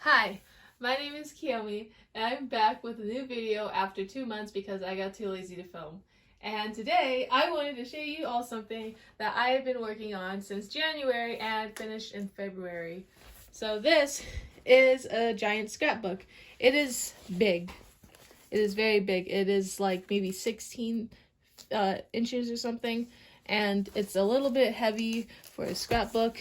Hi, my name is Kiyomi, and I'm back with a new video after 2 months because I got too lazy to film. And today, I wanted to show you all something that I have been working on since January and finished in February. So this is a giant scrapbook. It is big. It is very big. It is like maybe 16 inches or something, and it's a little bit heavy for a scrapbook,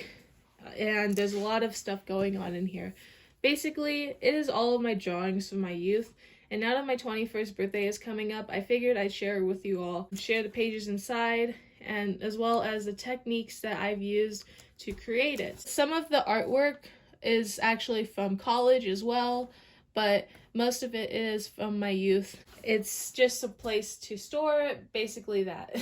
and there's a lot of stuff going on in here. Basically, it is all of my drawings from my youth, and now that my 21st birthday is coming up, I figured I'd share with you all. Share the pages inside, and as well as the techniques that I've used to create it. Some of the artwork is actually from college as well, but most of it is from my youth. It's just a place to store it, basically that.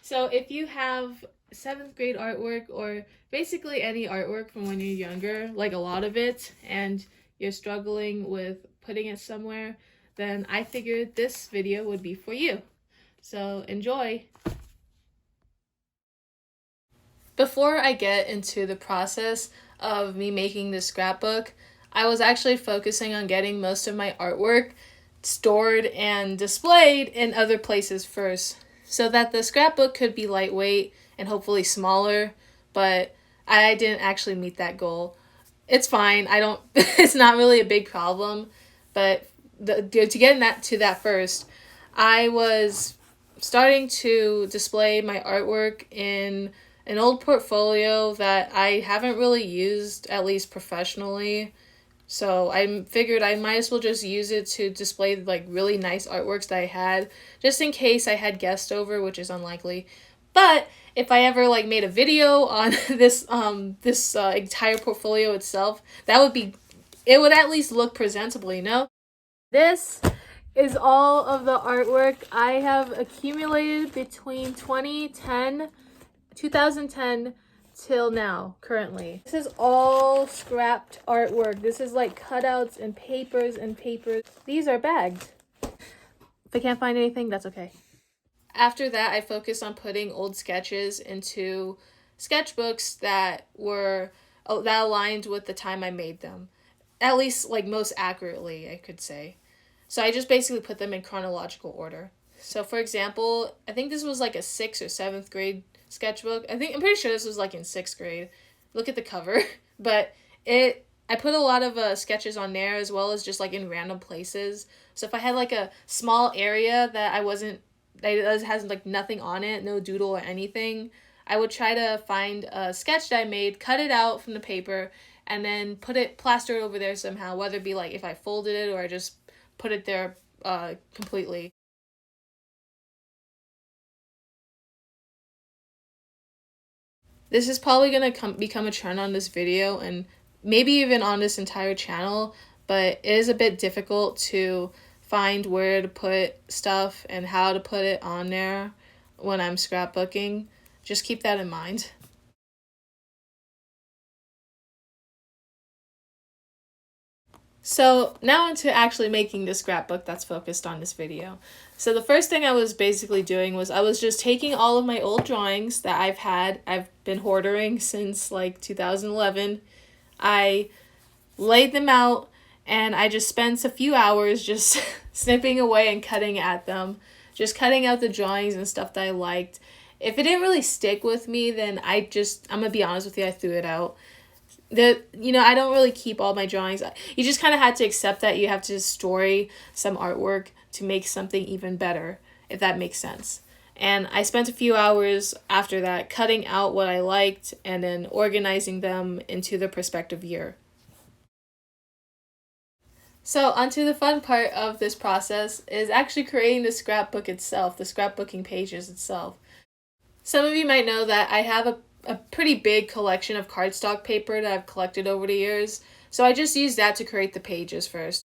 So if you have 7th grade artwork or basically any artwork from when you're younger, like a lot of it, and you're struggling with putting it somewhere, then I figured this video would be for you. So enjoy! Before I get into the process of me making this scrapbook, I was actually focusing on getting most of my artwork stored and displayed in other places first, so that the scrapbook could be lightweight and hopefully smaller, but I didn't actually meet that goal. It's fine. It's not really a big problem, but to get to that first, I was starting to display my artwork in an old portfolio that I haven't really used, at least professionally. So I figured I might as well just use it to display like really nice artworks that I had, just in case I had guests over, which is unlikely. But if I ever like made a video on this entire portfolio itself, it would at least look presentable, you know? This is all of the artwork I have accumulated between 2010 till now, currently. This is all scrapped artwork. This is like cutouts and papers and papers. These are bagged. If I can't find anything, that's okay. After that, I focused on putting old sketches into sketchbooks that aligned with the time I made them. At least, like, most accurately, I could say. So I just basically put them in chronological order. So, for example, I think this was like a 6th or 7th grade sketchbook. I'm pretty sure this was like in 6th grade. Look at the cover. But I put a lot of sketches on there, as well as just like in random places. So if I had like a small area that has like nothing on it, no doodle or anything, I would try to find a sketch that I made, cut it out from the paper, and then plaster it over there somehow, whether it be like if I folded it or I just put it there completely. This is probably going to become a trend on this video and maybe even on this entire channel, but it is a bit difficult to find where to put stuff and how to put it on there when I'm scrapbooking. Just keep that in mind. So now into actually making the scrapbook that's focused on this video. So the first thing I was basically doing was I was just taking all of my old drawings that I've been hoarding since like 2011. I laid them out and I just spent a few hours just snipping away and cutting at them. Just cutting out the drawings and stuff that I liked. If it didn't really stick with me, then I'm gonna be honest with you, I threw it out. I don't really keep all my drawings. You just kind of had to accept that you have to story some artwork to make something even better, if that makes sense. And I spent a few hours after that cutting out what I liked and then organizing them into the perspective year. So onto the fun part of this process is actually creating the scrapbook itself, the scrapbooking pages itself. Some of you might know that I have a pretty big collection of cardstock paper that I've collected over the years, so I just used that to create the pages first.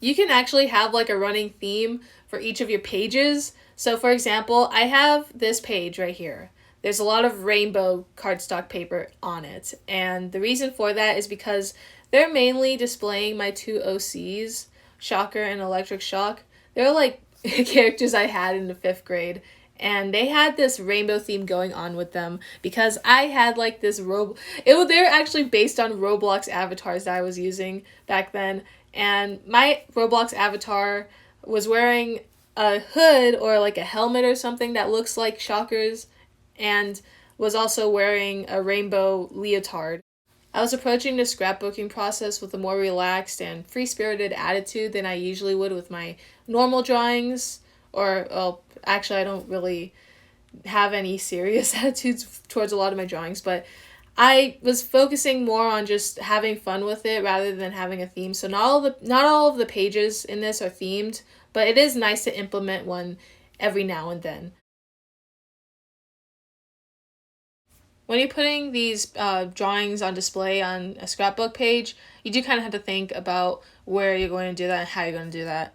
You can actually have like a running theme for each of your pages. So for example, I have this page right here. There's a lot of rainbow cardstock paper on it, and the reason for that is because they're mainly displaying my 2 OCs, Shocker and Electric Shock. They're like characters I had in the 5th grade, and they had this rainbow theme going on with them because I had like this they're actually based on Roblox avatars that I was using back then, and my Roblox avatar was wearing a hood or like a helmet or something that looks like Shocker's, and was also wearing a rainbow leotard. I was approaching the scrapbooking process with a more relaxed and free-spirited attitude than I usually would with my normal drawings, or, well, actually I don't really have any serious attitudes towards a lot of my drawings, but I was focusing more on just having fun with it rather than having a theme. So not all of the pages in this are themed, but it is nice to implement one every now and then. When you're putting these drawings on display on a scrapbook page, you do kind of have to think about where you're going to do that and how you're going to do that.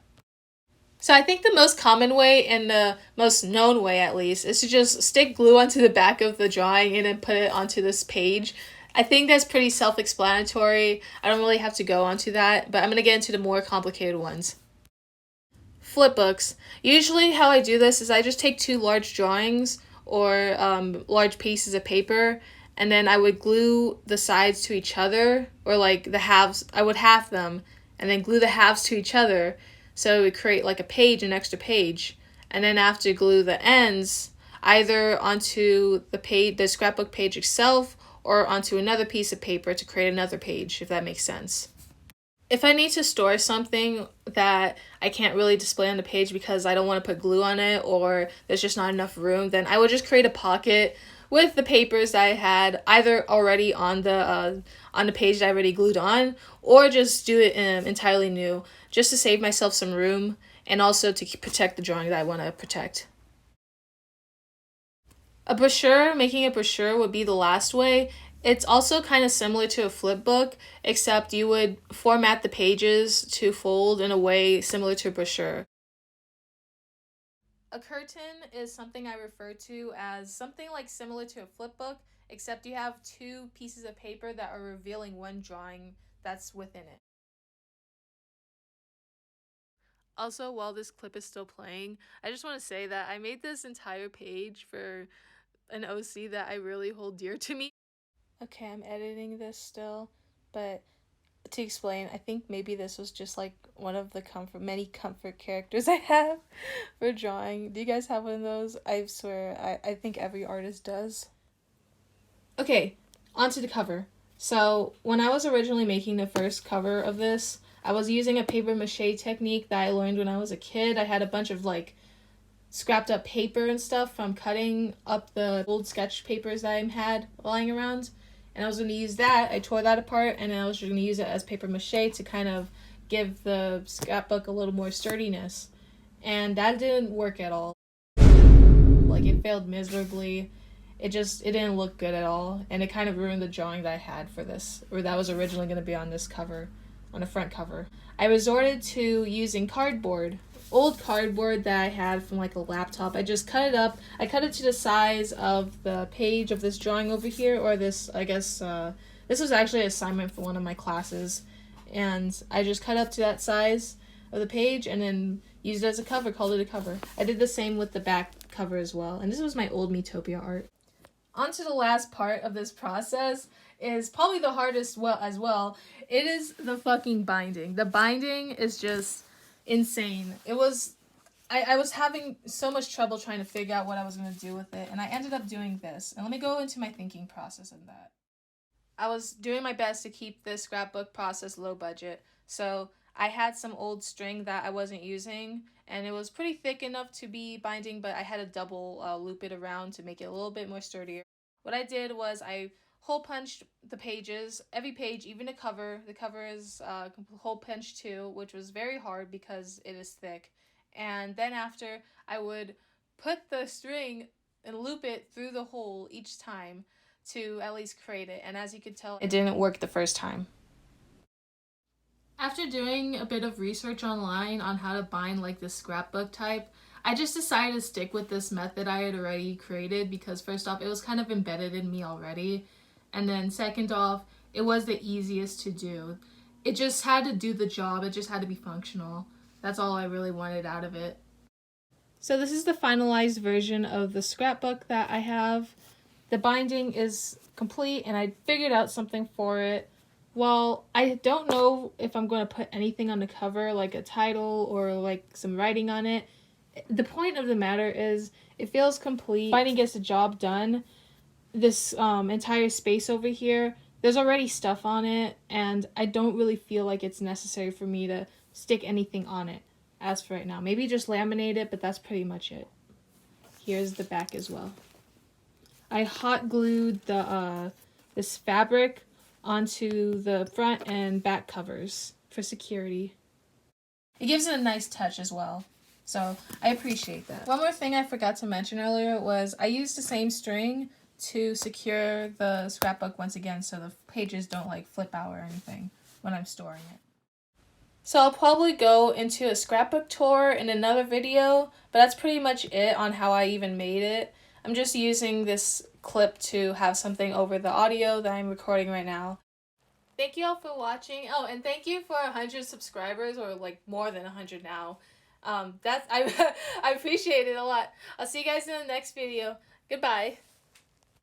So I think the most common way, and the most known way at least, is to just stick glue onto the back of the drawing and then put it onto this page. I think that's pretty self-explanatory. I don't really have to go onto that, but I'm going to get into the more complicated ones. Flip books. Usually how I do this is I just take two large drawings or large pieces of paper, and then I would glue the sides to each other, or like the halves, I would half them, and then glue the halves to each other, so it would create like a page, an extra page, and then after glue the ends, either onto the scrapbook page itself, or onto another piece of paper to create another page, if that makes sense. If I need to store something that I can't really display on the page because I don't want to put glue on it, or there's just not enough room, then I would just create a pocket with the papers that I had either already on the page that I already glued on, or just do it entirely new, just to save myself some room and also to protect the drawing that I want to protect. Making a brochure would be the last way. It's also kind of similar to a flip book, except you would format the pages to fold in a way similar to a brochure. A curtain is something I refer to as something like similar to a flip book, except you have two pieces of paper that are revealing one drawing that's within it. Also, while this clip is still playing, I just want to say that I made this entire page for an OC that I really hold dear to me. Okay, I'm editing this still, but to explain, I think maybe this was just like one of the many comfort characters I have for drawing. Do you guys have one of those? I swear, I think every artist does. Okay, onto the cover. So, when I was originally making the first cover of this, I was using a paper mache technique that I learned when I was a kid. I had a bunch of like scrapped up paper and stuff from cutting up the old sketch papers that I had lying around. And I was going to use that. I tore that apart, and I was just going to use it as paper mache to kind of give the scrapbook a little more sturdiness. And that didn't work at all. Like, it failed miserably. It didn't look good at all. And it kind of ruined the drawing that I had for this, or that was originally going to be on this cover, on the front cover. I resorted to using cardboard. Old cardboard that I had from like a laptop. I just cut it up. I cut it to the size of the page of this drawing over here, or this, I guess, this was actually an assignment for one of my classes. And I just cut up to that size of the page and then used it as a cover, called it a cover. I did the same with the back cover as well. And this was my old Metopia art. On to the last part of this process is probably the hardest as well. It is the fucking binding. The binding is just insane. I was having so much trouble trying to figure out what I was going to do with it, and I ended up doing this. And let me go into my thinking process in that. I was doing my best to keep this scrapbook process low budget, so I had some old string that I wasn't using, and it was pretty thick enough to be binding, but I had to double loop it around to make it a little bit more sturdier. What I did was I hole punched the pages, every page, even the cover. The cover is hole punched too, which was very hard because it is thick. And then after, I would put the string and loop it through the hole each time to at least create it. And as you could tell, it didn't work the first time. After doing a bit of research online on how to bind like this scrapbook type, I just decided to stick with this method I had already created because first off, it was kind of embedded in me already. And then second off, it was the easiest to do. It just had to do the job. It just had to be functional. That's all I really wanted out of it. So this is the finalized version of the scrapbook that I have. The binding is complete and I figured out something for it. Well, I don't know if I'm going to put anything on the cover, like a title or like some writing on it. The point of the matter is it feels complete. Binding gets the job done. This entire space over here, there's already stuff on it, and I don't really feel like it's necessary for me to stick anything on it as for right now. Maybe just laminate it, but that's pretty much it. Here's the back as well. I hot glued the this fabric onto the front and back covers for security. It gives it a nice touch as well, so I appreciate that. One more thing I forgot to mention earlier was I used the same string to secure the scrapbook once again so the pages don't like flip out or anything when I'm storing it. So I'll probably go into a scrapbook tour in another video, but that's pretty much it on how I even made it. I'm just using this clip to have something over the audio that I'm recording right now. Thank you all for watching. Oh, and thank you for 100 subscribers, or like more than 100 now. I appreciate it a lot. I'll see you guys in the next video. Goodbye.